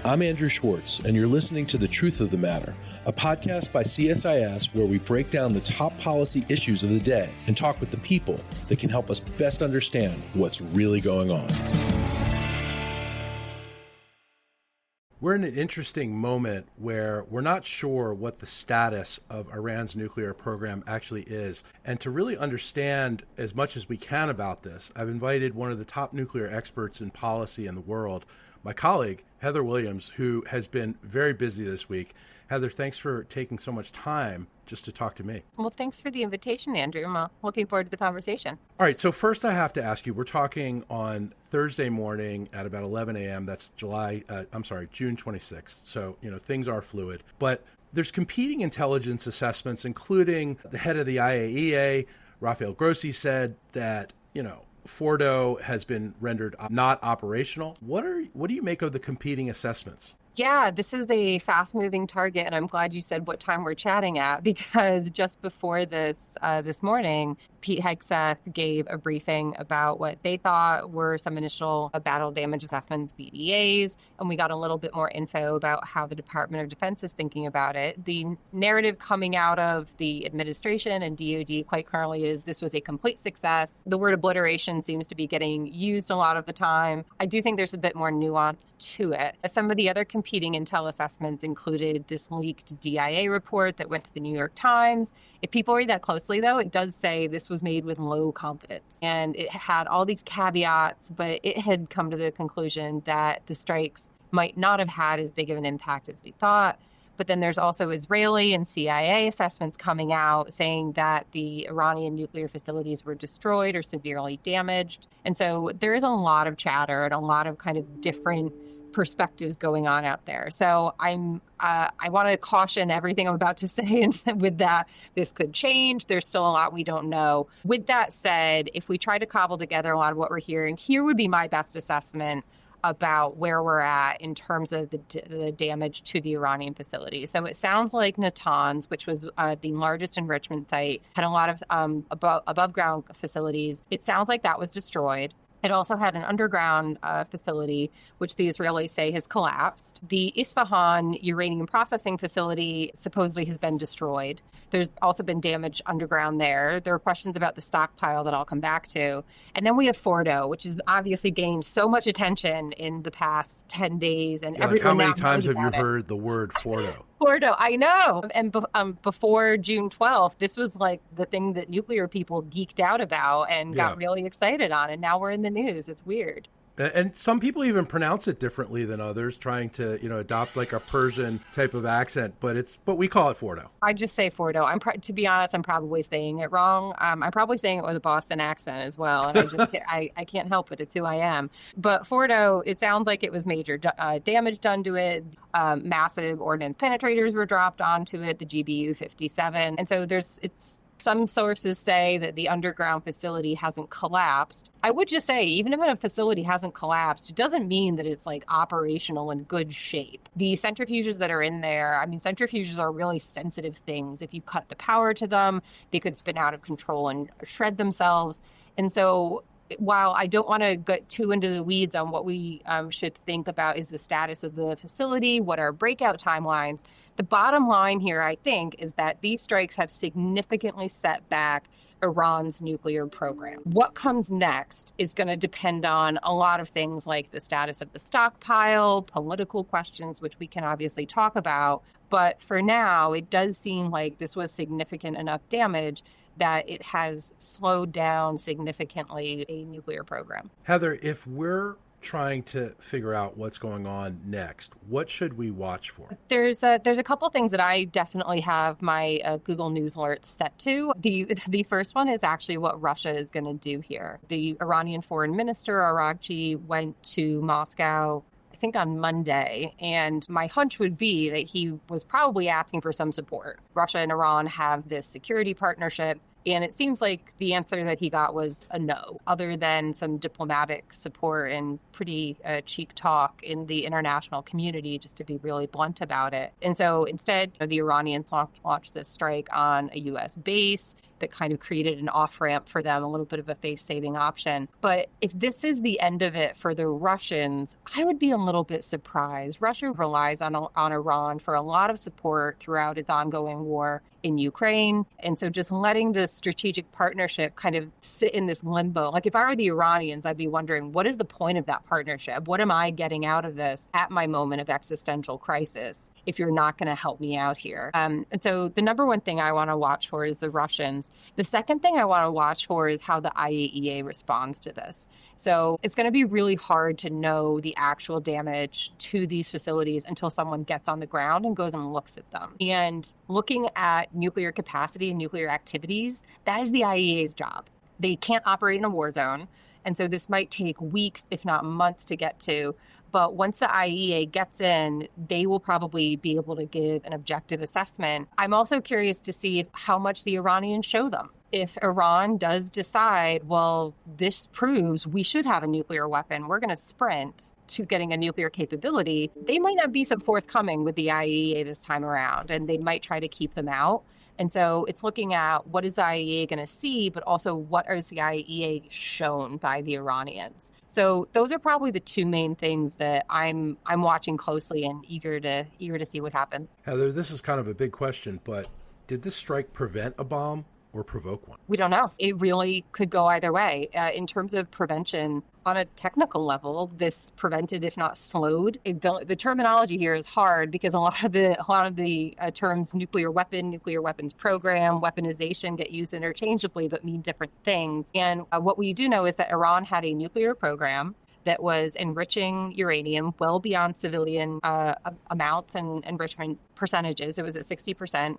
I'm Andrew Schwartz, and you're listening to The Truth of the Matter, a podcast by CSIS where we break down the top policy issues of the day and talk with the people that can help us best understand what's really going on. We're in an interesting moment where we're not sure what the status of Iran's nuclear program actually is. And to really understand as much as we can about this, I've invited one of the top nuclear experts in policy in the world, my colleague, Heather Williams, who has been very busy this week. Heather, thanks for taking so much time just to talk to me. Well, thanks for the invitation, Andrew. I'm looking forward to the conversation. All right. So first I have to ask you, we're talking on Thursday morning at about 11 a.m. That's June 26th. So, things are fluid. But there's competing intelligence assessments, including the head of the IAEA, Rafael Grossi, said that, Fordow has been rendered not operational. What do you make of the competing assessments? Yeah, this is a fast-moving target, and I'm glad you said what time we're chatting at, because just before this morning, Pete Hegseth gave a briefing about what they thought were some initial battle damage assessments, BDAs, and we got a little bit more info about how the Department of Defense is thinking about it. The narrative coming out of the administration and DoD quite currently is this was a complete success. The word obliteration seems to be getting used a lot of the time. I do think there's a bit more nuance to it. Some of the other competing intel assessments included this leaked DIA report that went to the New York Times. If people read that closely, though, it does say this was made with low confidence. And it had all these caveats, but it had come to the conclusion that the strikes might not have had as big of an impact as we thought. But then there's also Israeli and CIA assessments coming out saying that the Iranian nuclear facilities were destroyed or severely damaged. And so there is a lot of chatter and a lot of kind of different perspectives going on out there. So I want to caution everything I'm about to say, and with that, this could change. There's still a lot we don't know. With that said, if we try to cobble together a lot of what we're hearing, here would be my best assessment about where we're at in terms of the damage to the Iranian facility. So it sounds like Natanz, which was the largest enrichment site, had a lot of above ground facilities. It sounds like that was destroyed. It also had an underground facility, which the Israelis say has collapsed. The Isfahan uranium processing facility supposedly has been destroyed. There's also been damage underground there. There are questions about the stockpile that I'll come back to. And then we have Fordow, which has obviously gained so much attention in the past 10 days. And how many times have you heard the word Fordow? Fordow, I know. And before June 12th, this was like the thing that nuclear people geeked out about and got really excited on. And now we're in the news. It's weird. And some people even pronounce it differently than others, trying to, adopt like a Persian type of accent. But we call it Fordow. I just say Fordow. To be honest, I'm probably saying it wrong. I'm probably saying it with a Boston accent as well. And I can't help it. It's who I am. But Fordow, it sounds like it was major damage done to it. Massive ordnance penetrators were dropped onto it, the GBU-57. And so some sources say that the underground facility hasn't collapsed. I would just say, even if a facility hasn't collapsed, it doesn't mean that it's like operational in good shape. The centrifuges that are in there, centrifuges are really sensitive things. If you cut the power to them, they could spin out of control and shred themselves. And so while I don't want to get too into the weeds on what we should think about is the status of the facility, what are breakout timelines, the bottom line here, I think, is that these strikes have significantly set back Iran's nuclear program. What comes next is going to depend on a lot of things like the status of the stockpile, political questions, which we can obviously talk about. But for now, it does seem like this was significant enough damage that it has slowed down significantly a nuclear program. Heather, if we're trying to figure out what's going on next, what should we watch for? There's a couple things that I definitely have my Google News alerts set to. The first one is actually what Russia is going to do here. The Iranian foreign minister, Araghchi, went to Moscow, I think on Monday, and my hunch would be that he was probably asking for some support. Russia and Iran have this security partnership. And it seems like the answer that he got was a no, other than some diplomatic support and pretty cheap talk in the international community, just to be really blunt about it. And so instead, the Iranians launched this strike on a U.S. base. that kind of created an off-ramp for them, a little bit of a face-saving option. But if this is the end of it for the Russians, I would be a little bit surprised. Russia relies on Iran for a lot of support throughout its ongoing war in Ukraine. And so just letting the strategic partnership kind of sit in this limbo. Like if I were the Iranians, I'd be wondering, what is the point of that partnership? What am I getting out of this at my moment of existential crisis if you're not going to help me out here? And so the number one thing I want to watch for is the Russians. The second thing I want to watch for is how the IAEA responds to this. So it's going to be really hard to know the actual damage to these facilities until someone gets on the ground and goes and looks at them. And looking at nuclear capacity and nuclear activities, that is the IAEA's job. They can't operate in a war zone. And so this might take weeks, if not months, to get to. But once the IAEA gets in, they will probably be able to give an objective assessment. I'm also curious to see how much the Iranians show them. If Iran does decide, well, this proves we should have a nuclear weapon, we're going to sprint to getting a nuclear capability, they might not be so forthcoming with the IAEA this time around, and they might try to keep them out. And so it's looking at what is the IAEA going to see, but also what is the IAEA shown by the Iranians. So those are probably the two main things that I'm watching closely and eager to see what happens. Heather, this is kind of a big question, but did this strike prevent a bomb or provoke one? We don't know. It really could go either way. In terms of prevention, on a technical level, this prevented, if not slowed. The terminology here is hard because a lot of the terms nuclear weapons program, weaponization get used interchangeably but mean different things. And what we do know is that Iran had a nuclear program that was enriching uranium well beyond civilian amounts and enrichment percentages. It was at 60%.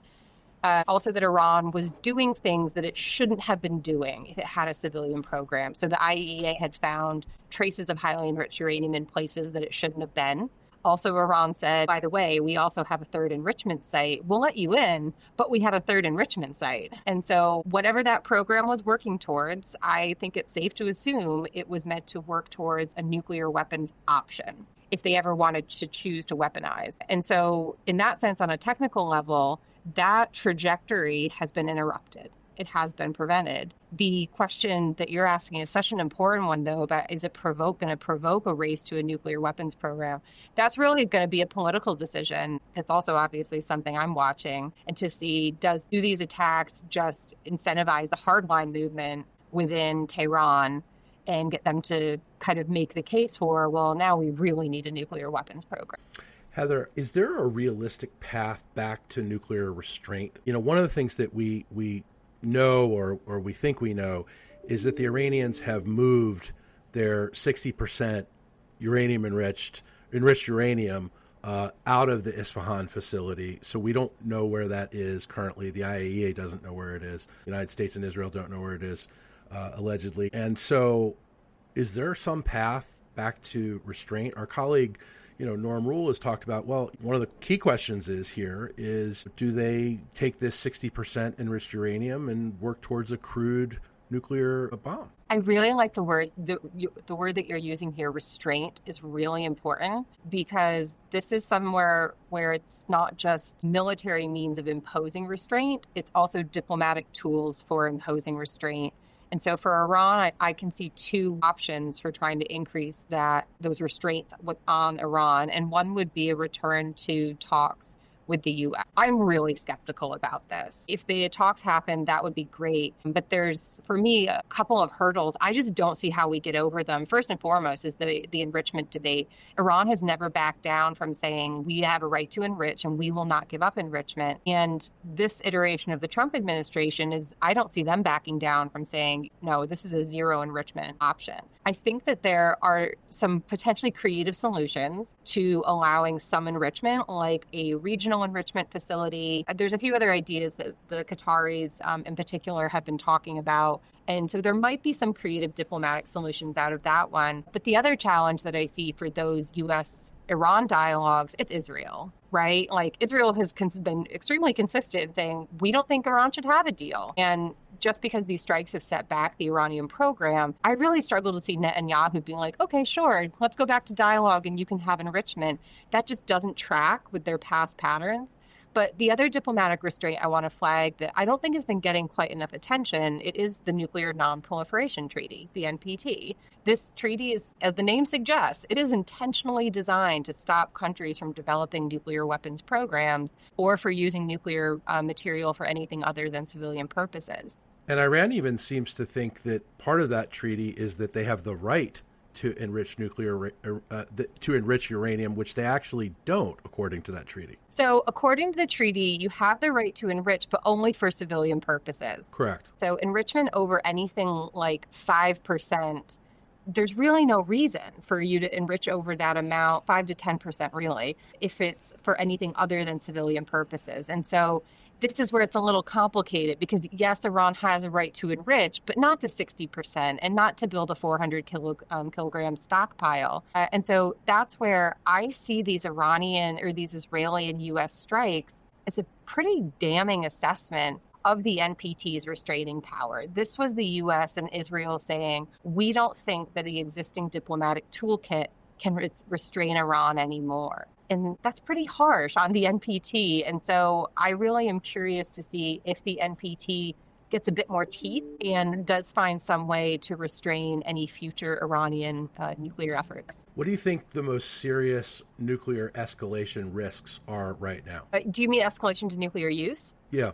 Also that Iran was doing things that it shouldn't have been doing if it had a civilian program. So the IAEA had found traces of highly enriched uranium in places that it shouldn't have been. Also, Iran said, by the way, we also have a third enrichment site. We'll let you in, but we have a third enrichment site. And so whatever that program was working towards, I think it's safe to assume it was meant to work towards a nuclear weapons option if they ever wanted to choose to weaponize. And so in that sense, on a technical level, that trajectory has been interrupted. It has been prevented. The question that you're asking is such an important one, though, about is it going to provoke a race to a nuclear weapons program? That's really going to be a political decision. It's also obviously something I'm watching, and to see, do these attacks just incentivize the hardline movement within Tehran and get them to kind of make the case for, well, now we really need a nuclear weapons program. Heather, is there a realistic path back to nuclear restraint? You know, one of the things that we know or we think we know is that the Iranians have moved their 60% enriched uranium out of the Isfahan facility. So we don't know where that is currently. The IAEA doesn't know where it is. The United States and Israel don't know where it is, allegedly. And so is there some path back to restraint? Our colleague, Norm Rule has talked about, well, one of the key questions is do they take this 60% enriched uranium and work towards a crude nuclear bomb? I really like the word that you're using here, restraint, is really important, because this is somewhere where it's not just military means of imposing restraint, it's also diplomatic tools for imposing restraint. And so for Iran, I can see two options for trying to increase those restraints on Iran. And one would be a return to talks with the U.S. I'm really skeptical about this. If the talks happen, that would be great. But there's, for me, a couple of hurdles. I just don't see how we get over them. First and foremost is the enrichment debate. Iran has never backed down from saying we have a right to enrich and we will not give up enrichment. And this iteration of the Trump administration I don't see them backing down from saying, no, this is a zero enrichment option. I think that there are some potentially creative solutions to allowing some enrichment, like a regional enrichment facility. There's a few other ideas that the Qataris in particular have been talking about. And so there might be some creative diplomatic solutions out of that one. But the other challenge that I see for those U.S.-Iran dialogues, it's Israel, right? Like Israel has been extremely consistent in saying, we don't think Iran should have a deal. And just because these strikes have set back the Iranian program, I really struggle to see Netanyahu being like, okay, sure, let's go back to dialogue and you can have enrichment. That just doesn't track with their past patterns. But the other diplomatic restraint I want to flag that I don't think has been getting quite enough attention, it is the Nuclear Non-Proliferation Treaty, the NPT. This treaty is, as the name suggests, it is intentionally designed to stop countries from developing nuclear weapons programs or for using nuclear material for anything other than civilian purposes. And Iran even seems to think that part of that treaty is that they have the right to enrich to enrich uranium, which they actually don't, according to that treaty. So, according to the treaty, you have the right to enrich, but only for civilian purposes. Correct. So, enrichment over anything like 5%, there's really no reason for you to enrich over that amount, 5 to 10% really, if it's for anything other than civilian purposes. And so this is where it's a little complicated because, yes, Iran has a right to enrich, but not to 60% and not to build a 400 kilogram stockpile. And so that's where I see these Iranian or these Israeli and U.S. strikes as a pretty damning assessment of the NPT's restraining power. This was the U.S. and Israel saying, we don't think that the existing diplomatic toolkit can restrain Iran anymore. And that's pretty harsh on the NPT. And so I really am curious to see if the NPT gets a bit more teeth and does find some way to restrain any future Iranian nuclear efforts. What do you think the most serious nuclear escalation risks are right now? Do you mean escalation to nuclear use? Yeah.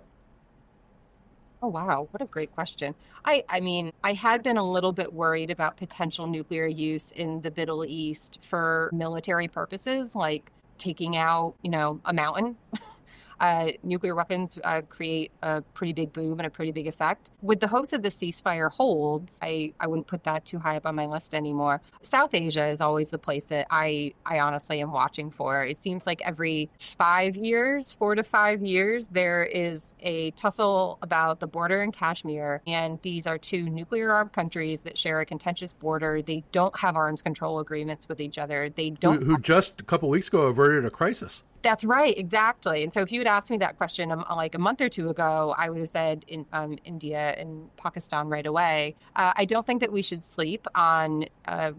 Oh, wow. What a great question. I mean, I had been a little bit worried about potential nuclear use in the Middle East for military purposes, like taking out, a mountain. Nuclear weapons create a pretty big boom and a pretty big effect. With the hopes of the ceasefire holds, I wouldn't put that too high up on my list anymore. South Asia is always the place that I honestly am watching for. It seems like every 4 to 5 years, there is a tussle about the border in Kashmir. And these are two nuclear armed countries that share a contentious border. They don't have arms control agreements with each other. They don't. Who just a couple of weeks ago averted a crisis. That's right, exactly. And so if you had asked me that question like a month or two ago, I would have said in India and Pakistan right away. I don't think that we should sleep on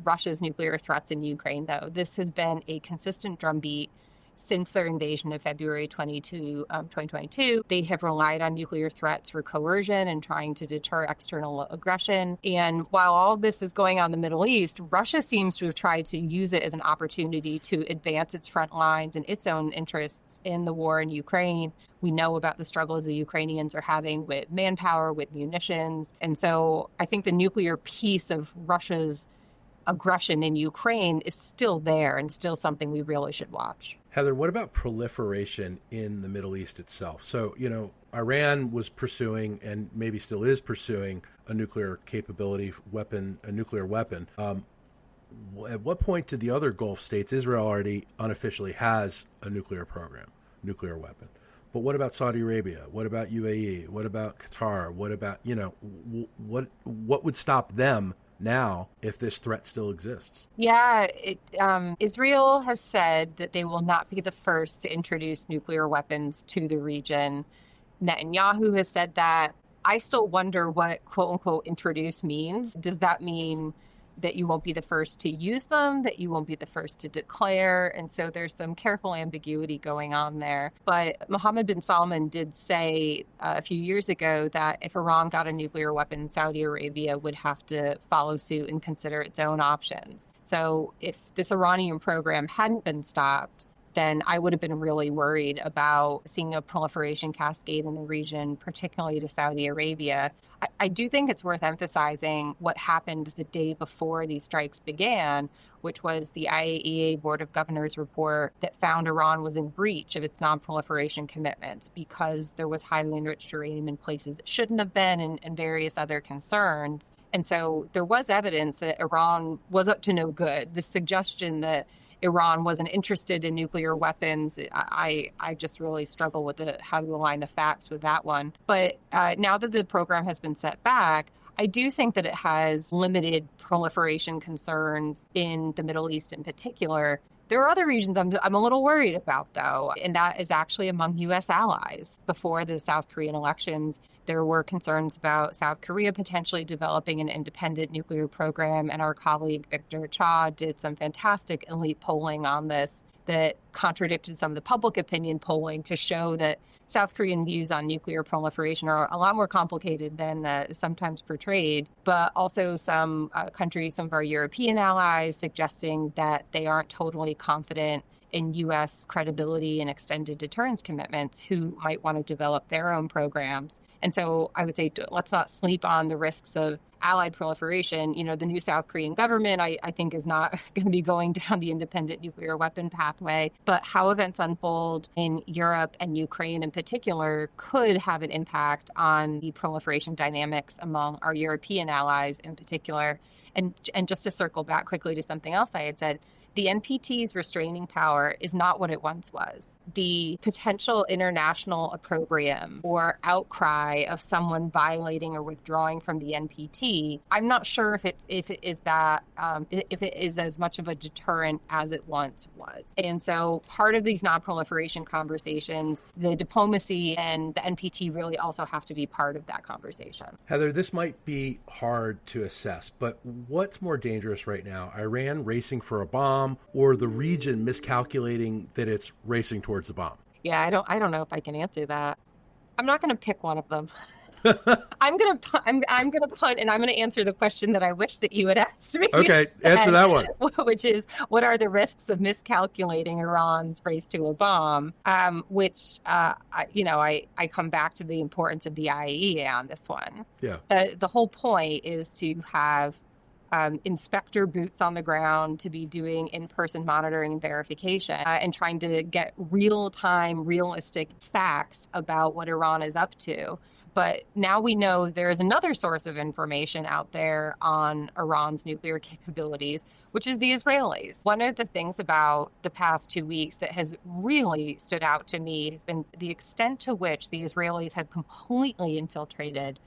Russia's nuclear threats in Ukraine, though. This has been a consistent drumbeat since their invasion of February 2022. They have relied on nuclear threats for coercion and trying to deter external aggression. And while all this is going on in the Middle East, Russia seems to have tried to use it as an opportunity to advance its front lines and its own interests in the war in Ukraine. We know about the struggles the Ukrainians are having with manpower, with munitions. And so I think the nuclear piece of Russia's aggression in Ukraine is still there and still something we really should watch. Heather, what about proliferation in the Middle East itself? So, Iran was pursuing and maybe still is pursuing a nuclear capability weapon, a nuclear weapon. At what point did the other Gulf states, Israel already unofficially has a nuclear program, nuclear weapon? But what about Saudi Arabia? What about UAE? What about Qatar? What about, what would stop them now if this threat still exists? Yeah, Israel has said that they will not be the first to introduce nuclear weapons to the region. Netanyahu has said that. I still wonder what quote unquote introduce means. Does that mean that you won't be the first to use them, that you won't be the first to declare? And so there's some careful ambiguity going on there. But Mohammed bin Salman did say a few years ago that if Iran got a nuclear weapon, Saudi Arabia would have to follow suit and consider its own options. So if this Iranian program hadn't been stopped, then I would have been really worried about seeing a proliferation cascade in the region, particularly to Saudi Arabia. I do think it's worth emphasizing what happened the day before these strikes began, which was the IAEA Board of Governors report that found Iran was in breach of its non-proliferation commitments because there was highly enriched uranium in places it shouldn't have been and various other concerns. And so there was evidence that Iran was up to no good. The suggestion that Iran wasn't interested in nuclear weapons, I just really struggle with how to align the facts with that one. But now that the program has been set back, I do think that it has limited proliferation concerns in the Middle East in particular. There are other regions I'm a little worried about, though, and that is actually among U.S. allies. Before the South Korean elections, there were concerns about South Korea potentially developing an independent nuclear program, and our colleague Victor Cha did some fantastic elite polling on this that contradicted some of the public opinion polling to show that South Korean views on nuclear proliferation are a lot more complicated than sometimes portrayed, but also some countries, some of our European allies, suggesting that they aren't totally confident in U.S. credibility and extended deterrence commitments, who might want to develop their own programs. And so I would say let's not sleep on the risks of allied proliferation. You know, the new South Korean government, I think, is not going to be going down the independent nuclear weapon pathway. But how events unfold in Europe and Ukraine in particular could have an impact on the proliferation dynamics among our European allies in particular. And just to circle back quickly to something else I had said, the NPT's restraining power is not what it once was. The potential international opprobrium or outcry of someone violating or withdrawing from the NPT, I'm not sure if it is as much of a deterrent as it once was. And so part of these non-proliferation conversations, the diplomacy and the NPT really also have to be part of that conversation. Heather, this might be hard to assess, but what's more dangerous right now? Iran racing for a bomb, or the region miscalculating that it's racing towards the bomb? Yeah, I don't know if I can answer that. I'm not going to pick one of them. I'm gonna punt, and I'm gonna answer the question that I wish that you had asked me. Okay, answer that one. Which is, what are the risks of miscalculating Iran's race to a bomb? I come back to the importance of the IAEA on this one. Yeah. The whole point is to have inspector boots on the ground, to be doing in-person monitoring and verification, and trying to get real-time, realistic facts about what Iran is up to. But now we know there is another source of information out there on Iran's nuclear capabilities, which is the Israelis. One of the things about the past 2 weeks that has really stood out to me has been the extent to which the Israelis have completely infiltrated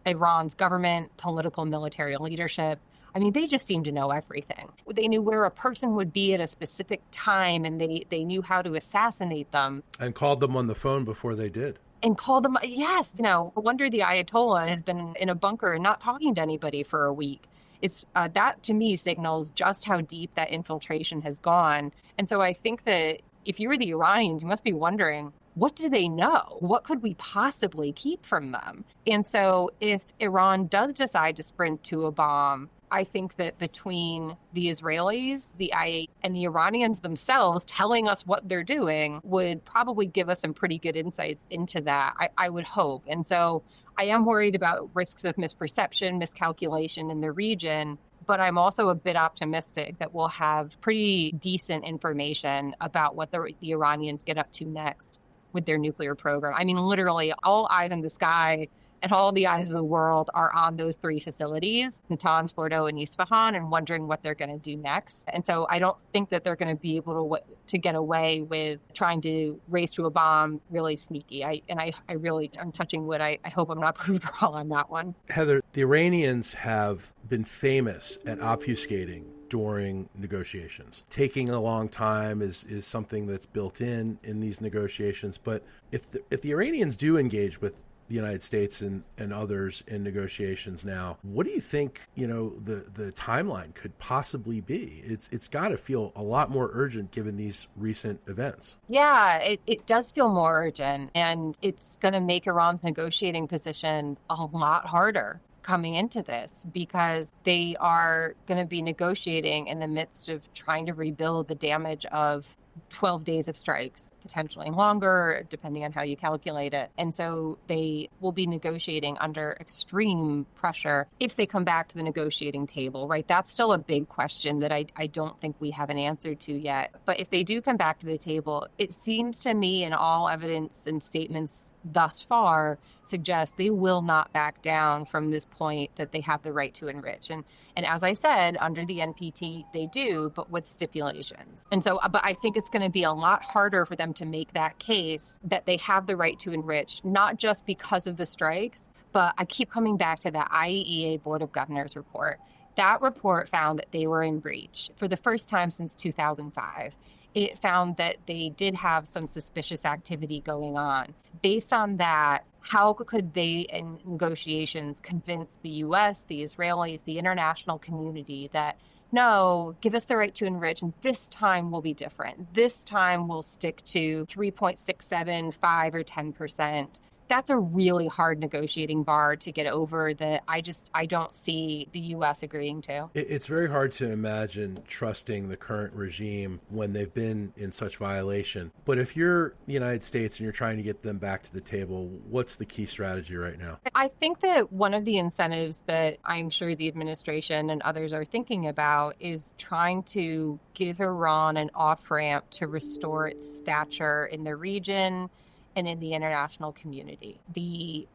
Iran's government, political, military leadership. I mean, they just seem to know everything. They knew where a person would be at a specific time, and they knew how to assassinate them. And called them on the phone before they did. And called them, yes. No wonder the Ayatollah has been in a bunker and not talking to anybody for a week. It's that, to me, signals just how deep that infiltration has gone. And so I think that if you were the Iranians, you must be wondering, what do they know? What could we possibly keep from them? And so if Iran does decide to sprint to a bomb, I think that between the Israelis, the IAEA, and the Iranians themselves telling us what they're doing would probably give us some pretty good insights into that, I would hope. And so I am worried about risks of misperception, miscalculation in the region, but I'm also a bit optimistic that we'll have pretty decent information about what the Iranians get up to next with their nuclear program. I mean, literally, all eyes in the sky and all the eyes of the world are on those three facilities, Natanz, Fordow, and Isfahan, and wondering what they're going to do next. And so I don't think that they're going to be able to get away with trying to race to a bomb really sneaky. I'm touching wood. I hope I'm not proved wrong on that one. Heather, the Iranians have been famous at obfuscating during negotiations. Taking a long time is something that's built in these negotiations. But if the Iranians do engage with the United States and others in negotiations now, what do you think, the timeline could possibly be? It's got to feel a lot more urgent given these recent events. Yeah, it does feel more urgent, and it's going to make Iran's negotiating position a lot harder coming into this, because they are going to be negotiating in the midst of trying to rebuild the damage of 12 days of strikes, potentially longer, depending on how you calculate it. And so they will be negotiating under extreme pressure if they come back to the negotiating table, right? That's still a big question that I don't think we have an answer to yet. But if they do come back to the table, it seems to me, and all evidence and statements thus far suggest they will not back down from this point that they have the right to enrich. And as I said, under the NPT, they do, but with stipulations. And so, but I think it's going to be a lot harder for them to make that case that they have the right to enrich, not just because of the strikes, but I keep coming back to that IAEA Board of Governors report. That report found that they were in breach for the first time since 2005. It found that they did have some suspicious activity going on. Based on that, how could they, in negotiations, convince the US, the Israelis, the international community that, no, give us the right to enrich, and this time will be different. This time we'll stick to 3.675 or 10%. That's a really hard negotiating bar to get over that I don't see the U.S. agreeing to. It's very hard to imagine trusting the current regime when they've been in such violation. But if you're the United States and you're trying to get them back to the table, what's the key strategy right now? I think that one of the incentives that I'm sure the administration and others are thinking about is trying to give Iran an off-ramp to restore its stature in the region and in the international community. The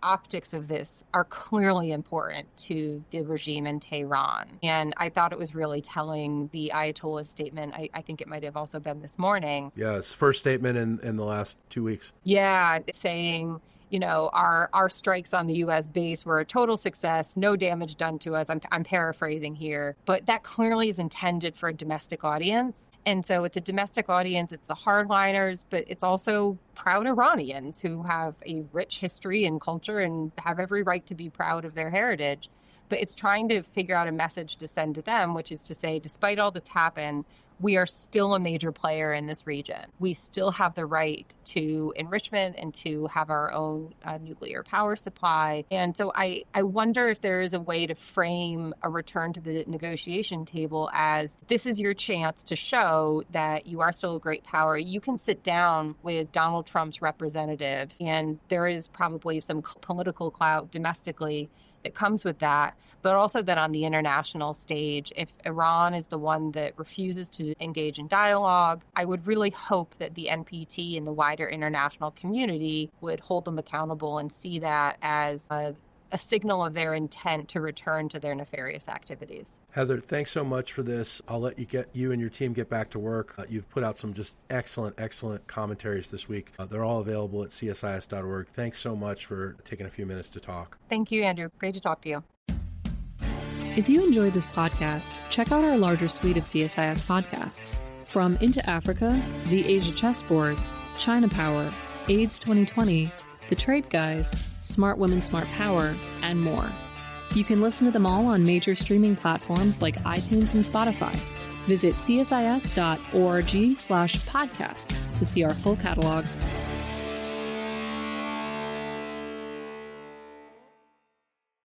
optics of this are clearly important to the regime in Tehran. And I thought it was really telling, the Ayatollah's statement. I think it might have also been this morning. Yes, first statement in the last 2 weeks. Yeah, saying, our strikes on the U.S. base were a total success, no damage done to us. I'm paraphrasing here, but that clearly is intended for a domestic audience. And so it's a domestic audience, it's the hardliners, but it's also proud Iranians who have a rich history and culture and have every right to be proud of their heritage. But it's trying to figure out a message to send to them, which is to say, despite all that's happened, we are still a major player in this region. We still have the right to enrichment and to have our own nuclear power supply. And so I wonder if there is a way to frame a return to the negotiation table as this is your chance to show that you are still a great power. You can sit down with Donald Trump's representative, and there is probably some political clout domestically that comes with that, but also that on the international stage, if Iran is the one that refuses to engage in dialogue, I would really hope that the NPT and the wider international community would hold them accountable and see that as a signal of their intent to return to their nefarious activities. Heather, thanks so much for this. I'll let you and your team get back to work. You've put out some just excellent commentaries this week. They're all available at csis.org. Thanks so much for taking a few minutes to talk. Thank you, Andrew. Great to talk to you. If you enjoyed this podcast, check out our larger suite of CSIS podcasts. From Into Africa, The Asia Chessboard, China Power, AIDS 2020, The Trade Guys, Smart Women, Smart Power, and more. You can listen to them all on major streaming platforms like iTunes and Spotify. Visit csis.org/podcasts to see our full catalog.